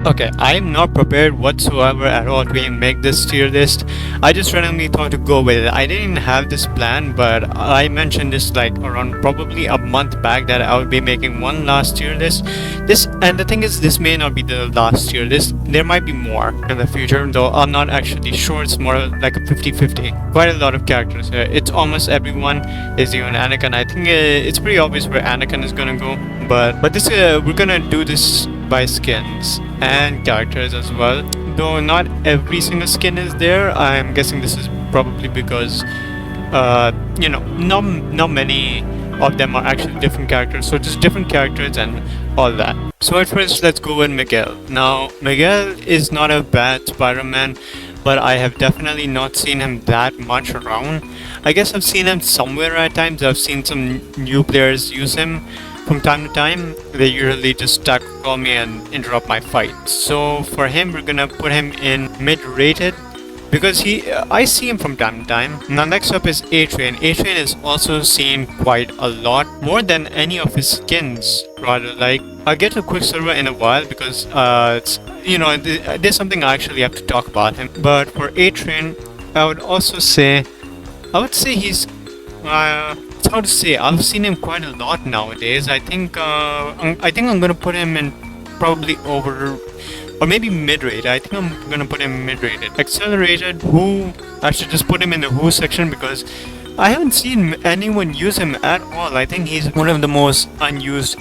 Okay, I am not prepared whatsoever at all to even make this tier list. I just randomly thought to go with it. I didn't have this plan, but I mentioned this like around probably a month back that I would be making one last tier list. And the thing is, this may not be the last tier list. There might be more in the future, though I'm not actually sure. It's more like a 50-50. Quite a lot of characters here. It's almost everyone is even Anakin. I think it's pretty obvious where Anakin is gonna go, but this we're gonna do this by skins and characters as well, though not every single skin is there. I'm guessing this is probably because not many of them are actually different characters, so just different characters and all that. So at first, let's go with Miguel. Now Miguel is not a bad Spider-Man, but I have definitely not seen him that much around. I guess I've seen him somewhere at times. I've seen some new players use him from time to time. They usually just call me and interrupt my fight. So for him, we're gonna put him in mid-rated because I see him from time to time. Now next up is A-Train. A-Train is also seen quite a lot, more than any of his skins. Rather, like I'll get to Quicksilver in a while because it's there's something I actually have to talk about him. But for A-Train, I would say he's it's hard to say. I've seen him quite a lot nowadays. I think I'm gonna put him in probably over or maybe mid-rated. I think I'm gonna put him mid-rated. Accelerated, Who? I should just put him in the Who section because I haven't seen anyone use him at all. I think he's one of the most unused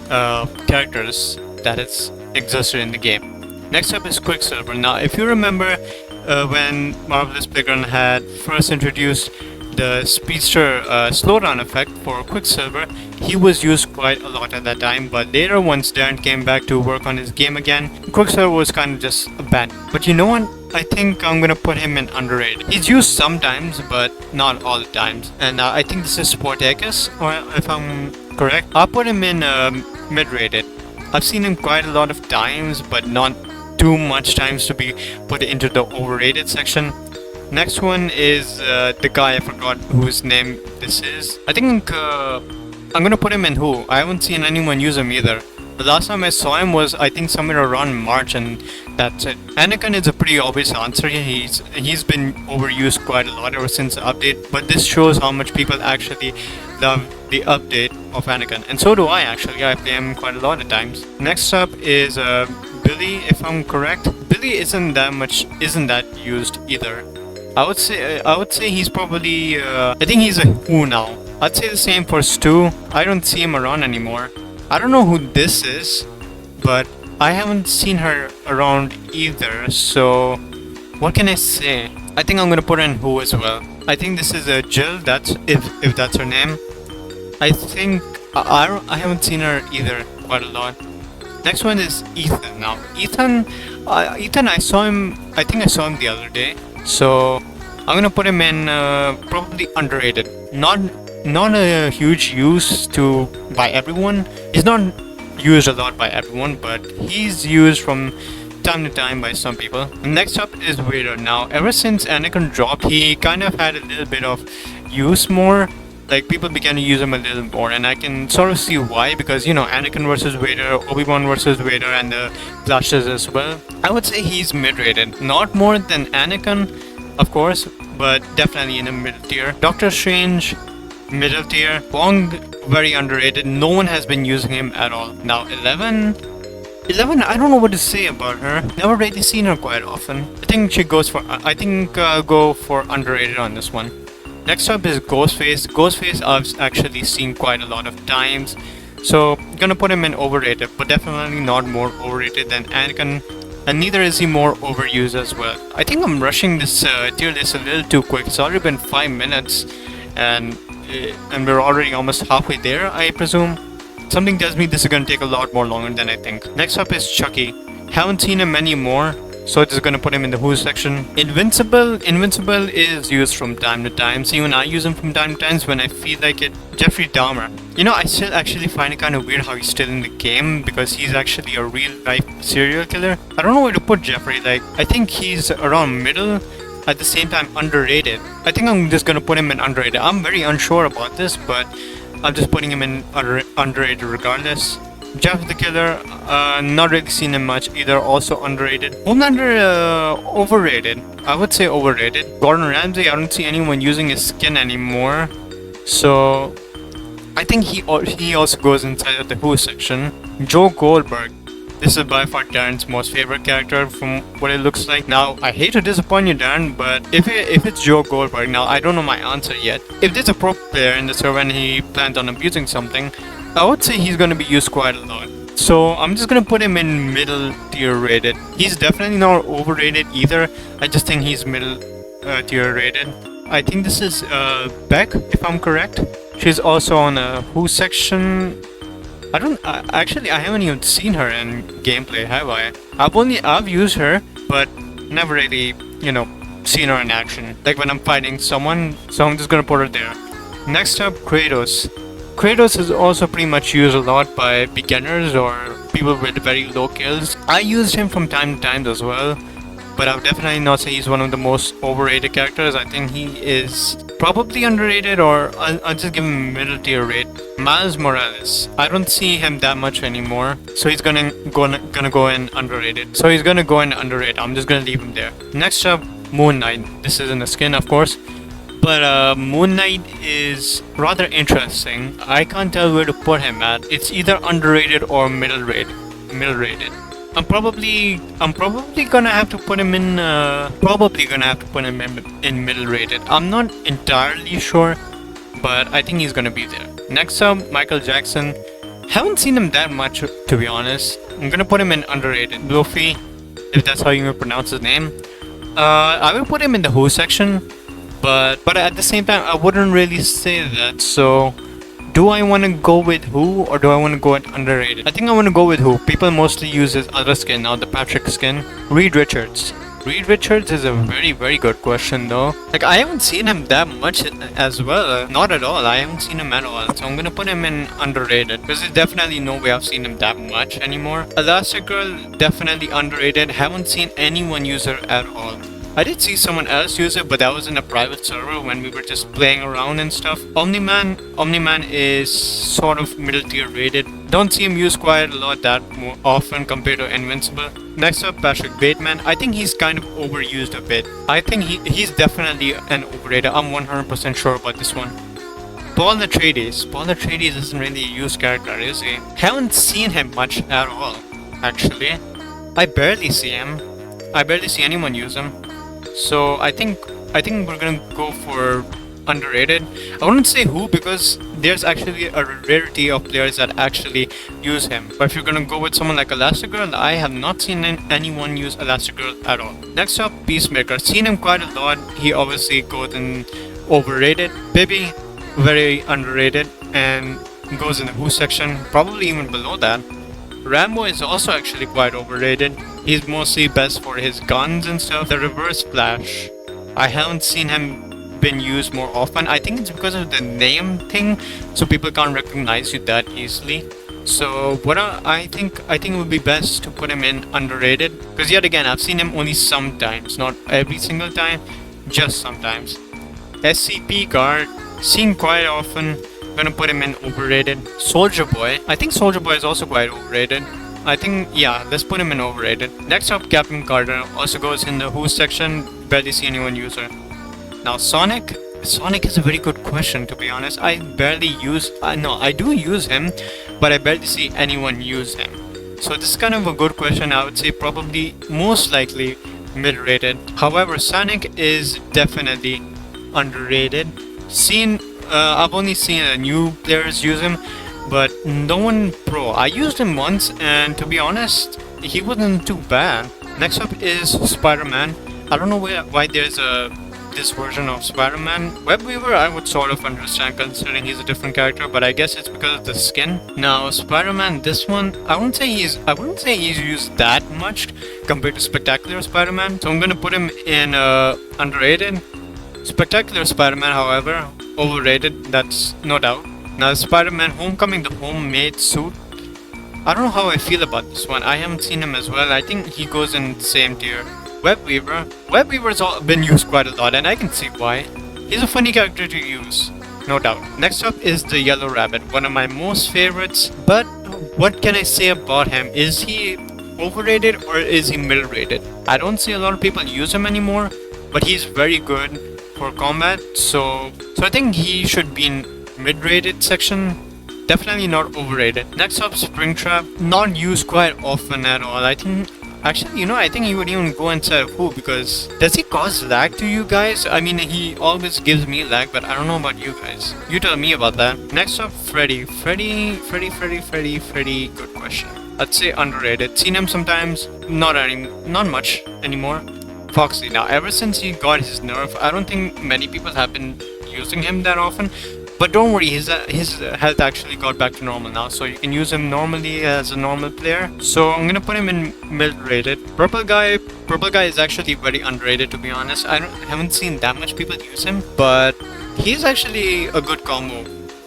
characters that has existed in the game. Next up is Quicksilver. Now, if you remember when Marvellous Playground had first introduced the speedster slowdown effect for Quicksilver, he was used quite a lot at that time, but later once Darren came back to work on his game again, Quicksilver was kind of just abandoned. But you know what? I think I'm gonna put him in underrated. He's used sometimes, but not all the times. And I think this is Sportacus, or if I'm correct. I'll put him in mid-rated. I've seen him quite a lot of times, but not too much times to be put into the overrated section. Next one is the guy, I forgot whose name this is. I think I'm gonna put him in Who. I haven't seen anyone use him either. The last time I saw him was I think somewhere around March, and that's it. Anakin is a pretty obvious answer. He's been overused quite a lot ever since the update, but this shows how much people actually love the update of Anakin, and so do I actually. I play him quite a lot of times. Next up is Billy, if I'm correct. Billy isn't that used either. I would say he's probably I think he's a Who now. I'd say the same for Stu. I don't see him around anymore. I don't know who this is, but I haven't seen her around either. So what can I say? I think I'm gonna put her in Who as well. I think this is a Jill. That's if that's her name. I think I haven't seen her either quite a lot. Next one is Ethan. Now Ethan, I saw him. I think I saw him the other day. So I'm gonna put him in probably underrated. Not a huge use by everyone. He's not used a lot by everyone, but he's used from time to time by some people. Next up is Vader. Now, ever since Anakin dropped, he kind of had a little bit of use more. Like people began to use him a little more, and I can sort of see why, because Anakin versus Vader, Obi-Wan versus Vader, and the clashes as well. I would say he's mid-rated, not more than Anakin, of course, but definitely in the middle tier. Doctor Strange, middle tier. Wong, very underrated. No one has been using him at all. Now 11, I don't know what to say about her. Never really seen her quite often. I think I'll go for underrated on this one. Next up is Ghostface. Ghostface I've actually seen quite a lot of times, so I'm gonna put him in overrated, but definitely not more overrated than Anakin, and neither is he more overused as well. I think I'm rushing this tier list a little too quick. It's already been 5 minutes, and we're already almost halfway there, I presume. Something tells me this is gonna take a lot more longer than I think. Next up is Chucky. Haven't seen him anymore, so just gonna put him in the Who section. Invincible is used from time to time. So even I use him from time to time when I feel like it. Jeffrey Dahmer. I still actually find it kind of weird how he's still in the game, because he's actually a real life serial killer. I don't know where to put Jeffrey. Like, I think he's around middle, at the same time underrated. I think I'm just gonna put him in underrated. I'm very unsure about this, but I'm just putting him in underrated regardless. Jeff the Killer, not really seen him much either, also underrated. Homelander, overrated. I would say overrated. Gordon Ramsay, I don't see anyone using his skin anymore. So, I think he also goes inside of the Who section. Joe Goldberg. This is by far Darren's most favorite character from what it looks like. Now, I hate to disappoint you, Darren, but if it's Joe Goldberg, now I don't know my answer yet. If there's a pro player in the server and he plans on abusing something, I would say he's gonna be used quite a lot. So I'm just gonna put him in middle tier rated. He's definitely not overrated either. I just think he's middle tier rated. I think this is Beck, if I'm correct. She's also on a Who section. Actually, I haven't even seen her in gameplay, have I? I've used her, but never really, seen her in action. Like when I'm fighting someone, so I'm just gonna put her there. Next up, Kratos. Kratos is also pretty much used a lot by beginners or people with very low kills. I used him from time to time as well, but I would definitely not say he's one of the most overrated characters. I think he is probably underrated, or I'll just give him middle tier rate. Miles Morales. I don't see him that much anymore, so he's gonna go in underrated. I'm just gonna leave him there. Next up, Moon Knight. This isn't a skin, of course, but Moon Knight is rather interesting. I can't tell where to put him at. It's either underrated or middle rated. I'm probably gonna have to put him in in middle rated. I'm not entirely sure, but I think he's gonna be there. Next up, Michael Jackson. Haven't seen him that much, to be honest. I'm gonna put him in underrated. Luffy, if that's how you pronounce his name. I will put him in the Who section, but at the same time, I wouldn't really say that. So, do I want to go with Who or do I want to go with underrated? I think I want to go with Who. People mostly use his other skin now, the Patrick skin. Reed Richards. Reed Richards is a very, very good question though. Like, I haven't seen him that much as well. Not at all. I haven't seen him at all. So I'm gonna put him in underrated, because there's definitely no way I've seen him that much anymore. Elastigirl, definitely underrated. Haven't seen anyone use her at all. I did see someone else use it, but that was in a private server when we were just playing around and stuff. Omni-Man is sort of middle tier rated. Don't see him used quite a lot that more often compared to Invincible. Next up, Patrick Bateman. I think he's kind of overused a bit. I think he's definitely an overrated. I'm 100% sure about this one. Paul Atreides. Paul Atreides isn't really a used character, is he? Haven't seen him much at all, actually. I barely see him. I barely see anyone use him. So I think we're gonna go for underrated. I wouldn't say Who, because there's actually a rarity of players that actually use him. But if you're gonna go with someone like Elastigirl, I have not seen anyone use Elastigirl at all. Next up, Peacemaker. Seen him quite a lot. He obviously goes in overrated. Bibby, very underrated, and goes in the Who section, probably even below that. Rambo is also actually quite overrated. He's mostly best for his guns and stuff. The Reverse Flash, I haven't seen him been used more often. I think it's because of the name thing, so people can't recognize you that easily. So what I think it would be best to put him in underrated, because yet again, I've seen him only sometimes, not every single time, just sometimes. SCP Guard, seen quite often. Gonna put him in overrated. Soldier Boy. I think Soldier Boy is also quite overrated. Let's put him in overrated. Next up, Captain Carter. Also goes in the Who section. Barely see anyone use her. Now, Sonic. Sonic is a very good question, to be honest. I do use him, but I barely see anyone use him. So this is kind of a good question. I would say probably most likely mid-rated. However, Sonic is definitely underrated. I've only seen new players use him, but no one pro. I used him once, and to be honest, he wasn't too bad. Next up is Spider-Man. I don't know why there's this version of Spider-Man. Webweaver I would sort of understand, considering he's a different character, but I guess it's because of the skin. Now Spider-Man, this one, I wouldn't say he's used that much compared to Spectacular Spider-Man, so I'm gonna put him in underrated. Spectacular Spider-Man, however, overrated, that's no doubt. Now Spider-Man Homecoming, the homemade suit, I don't know how I feel about this one. I haven't seen him as well. I think he goes in the same tier. Webweaver's been used quite a lot, and I can see why. He's a funny character to use, no doubt. Next up is the Yellow Rabbit, one of my most favorites, but what can I say about him? Is he overrated or is he middle rated? I don't see a lot of people use him anymore, but he's very good for combat. So I think he should be in mid rated section. Definitely not overrated. Next up, Springtrap. Not used quite often at all. I think, actually, I think he would even go inside of who, because does he cause lag to you guys? I mean, he always gives me lag, but I don't know about you guys. You tell me about that. Next up, Freddy. Freddy. Good question. I'd say underrated. Seen him sometimes. Not much anymore. Foxy. Now, ever since he got his nerf, I don't think many people have been using him that often. But don't worry, his health actually got back to normal now, so you can use him normally as a normal player. So I'm gonna put him in mid rated. Purple guy is actually very underrated, to be honest. I haven't seen that much people use him, but he's actually a good combo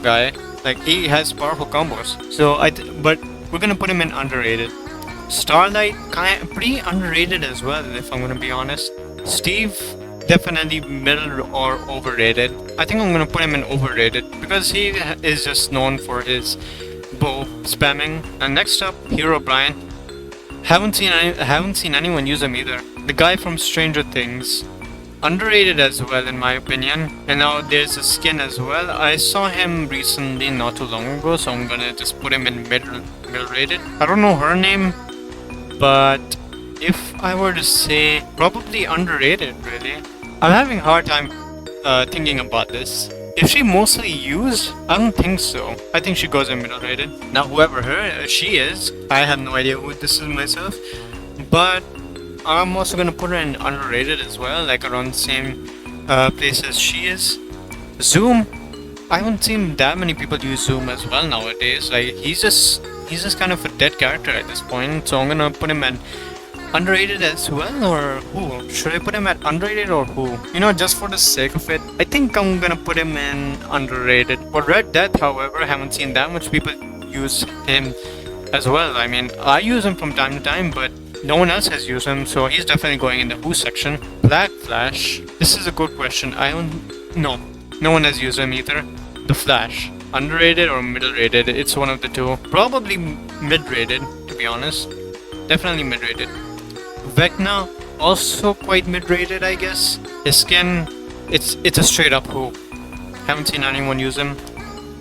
guy. Like, he has powerful combos. So but we're gonna put him in underrated. Starlight, pretty underrated as well, if I'm gonna be honest. Steve, definitely middle or overrated. I think I'm gonna put him in overrated because he is just known for his bow spamming. And next up, Hero Brian. Haven't seen anyone use him either. The guy from Stranger Things, underrated as well in my opinion. And now there's a skin as well. I saw him recently, not too long ago, so I'm gonna just put him in middle rated. I don't know her name, but if I were to say, probably underrated, really. I'm having a hard time thinking about this. Is she mostly used? I don't think so. I think she goes in middle rated. Now, whoever she is, I have no idea who this is myself. But I'm also gonna put her in underrated as well, like around the same place as she is. Zoom. I haven't seen that many people use Zoom as well nowadays. Like, he's just kind of a dead character at this point. So I'm gonna put him at underrated as well, or who? Should I put him at underrated or who? Just for the sake of it, I think I'm gonna put him in underrated. For Red Death, however, I haven't seen that much people use him as well. I mean, I use him from time to time, but no one else has used him, so he's definitely going in the who section. Black Flash. This is a good question. No one has used him either. The Flash. Underrated or middle rated? It's one of the two. Probably mid rated, to be honest. Definitely mid rated. Vecna, also quite mid-rated, I guess. His skin, it's a straight up who. Haven't seen anyone use him.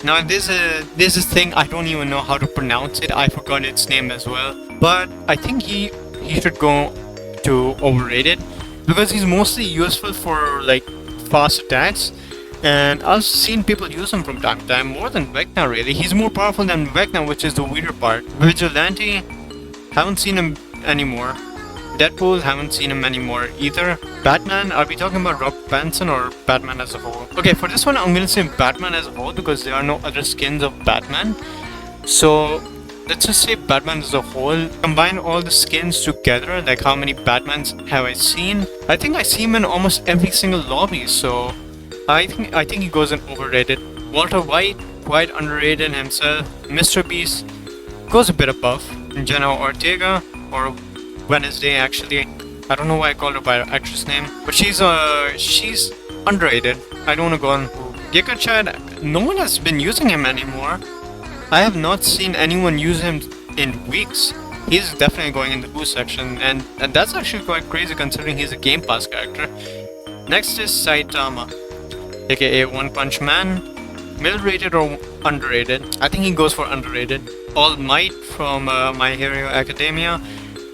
Now there's this thing, I don't even know how to pronounce it. I forgot its name as well. But I think he should go to overrated because he's mostly useful for like fast attacks. And I've seen people use him from time to time, more than Vecna really. He's more powerful than Vecna, which is the weirder part. Vigilante, haven't seen him anymore. Deadpool, haven't seen him anymore either. Batman, are we talking about Rob Pattinson or Batman as a whole? Okay, for this one I'm gonna say Batman as a whole because there are no other skins of Batman. So let's just say Batman as a whole. Combine all the skins together, like how many Batmans have I seen? I think I see him in almost every single lobby, so I think he goes in overrated. Walter White, quite underrated himself. Mr. Beast goes a bit above. Jenna Ortega, or Wednesday, actually. I don't know why I called her by her actress name, but she's underrated. I don't want to go on who. Giga Chad, no one has been using him anymore. I have not seen anyone use him in weeks. He's definitely going in the who section, and that's actually quite crazy considering he's a Game Pass character. Next is Saitama, aka One Punch Man. Middle rated or underrated? I think he goes for underrated. All Might from My Hero Academia.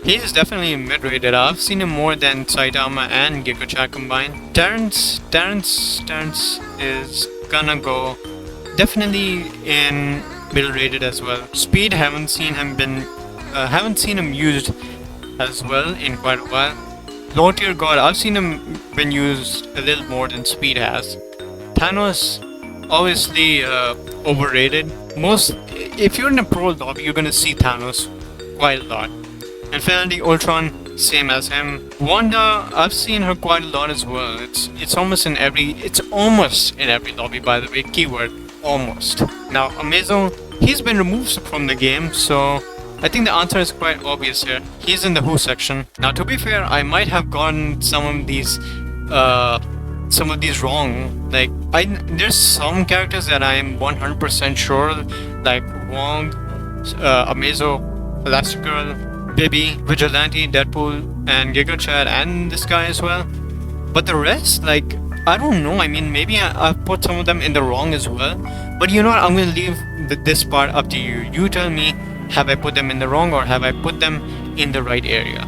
He's definitely mid-rated. I've seen him more than Saitama and Giga Chad combined. Terrence is gonna go definitely in middle-rated as well. Speed, haven't seen him used as well in quite a while. Lord Tier God, I've seen him been used a little more than Speed has. Thanos, obviously overrated. If you're in a pro lobby, you're gonna see Thanos quite a lot. Infinity Ultron, same as him. Wanda, I've seen her quite a lot as well. It's almost in every lobby, by the way. Keyword almost. Now Amazo, he's been removed from the game, so I think the answer is quite obvious here. He's in the who section. Now to be fair, I might have gotten some of these wrong. Like, there's some characters that I am 100% sure, like Wong, Amazo, Elastigirl, Baby, Vigilante, Deadpool, and Giga Chad, and this guy as well. But the rest, like, I don't know. I mean, maybe I've put some of them in the wrong as well. But you know what? I'm gonna leave this part up to you. You tell me, have I put them in the wrong or have I put them in the right area?